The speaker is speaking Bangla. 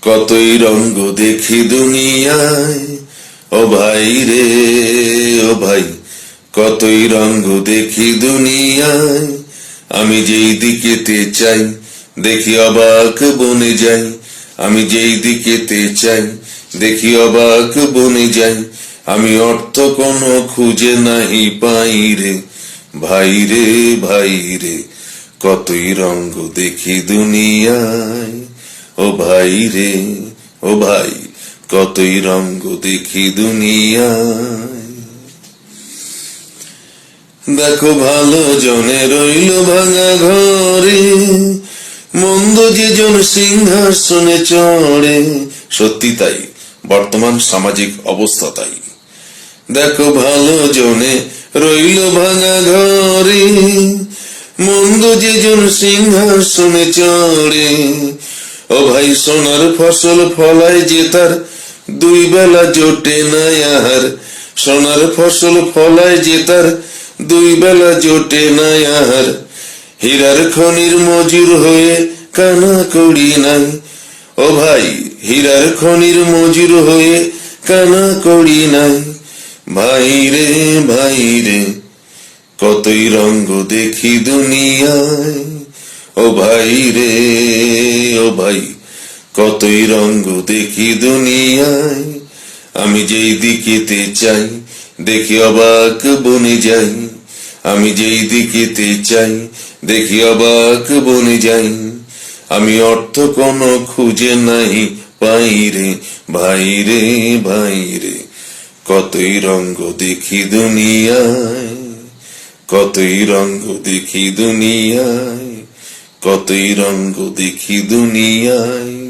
কতই রঙ্গ দেখি দুনিয়ায়, ও ভাই রে ও ভাই, কতই রঙ্গ দেখি দুনিয়ায়। আমি যেই দিকেতে চাই দেখি অবাক বনে যাই, আমি যেই দিকেতে চাই দেখি অবাক বনে যাই। আমি অর্থ কোনো খুঁজে নাহি পাই রে, ভাই রে ভাই রে, কতই রঙ্গ দেখি দুনিয়ায়। ও ভাই রে ও ভাই, কতই রঙ্গ দেখি দুনিয়ায়। দেখো ভালো জনে রইল ভাঙা ঘরে, মন্দ যে জন সিংহাসনে চড়ে। সত্যি তাই, বর্তমান সামাজিক অবস্থা তাই। দেখো ভালো জনে রইল ভাঙা ঘরে, মন্দ যে জন সিংহাসনে চড়ে। ও ভাই সোনার ফসল ফলায় যে তার দুই বেলা জোটে না আহার, সোনার ফসল ফলায় যে তার দুই বেলা জোটে না আহার। হীরার খনির মজুর হয়ে কানা কড়ি নাই, ও ভাই হীরার খনির মজুর হয়ে কানা কড়ি নাই। ভাই রে ভাই রে, কতই রঙ্গ দেখি দুনিয়ায়। ও ভাই রে ও ভাই, কতই রঙ্গ দেখি দুনিয়ায়। আমি যেই দিকেতে চাই দেখি অবাক বনে যাই, আমি যেই দিকেতে চাই দেখি অবাক বনে যাই। আমি অর্থ কোনো খুঁজে নাই পাই রে, ভাই রে ভাই রে, কতই রঙ্গ দেখি দুনিয়ায়। কতই রঙ্গ দেখি দুনিয়ায়, কতই রঙ্গ দেখি দুনিয়ায়।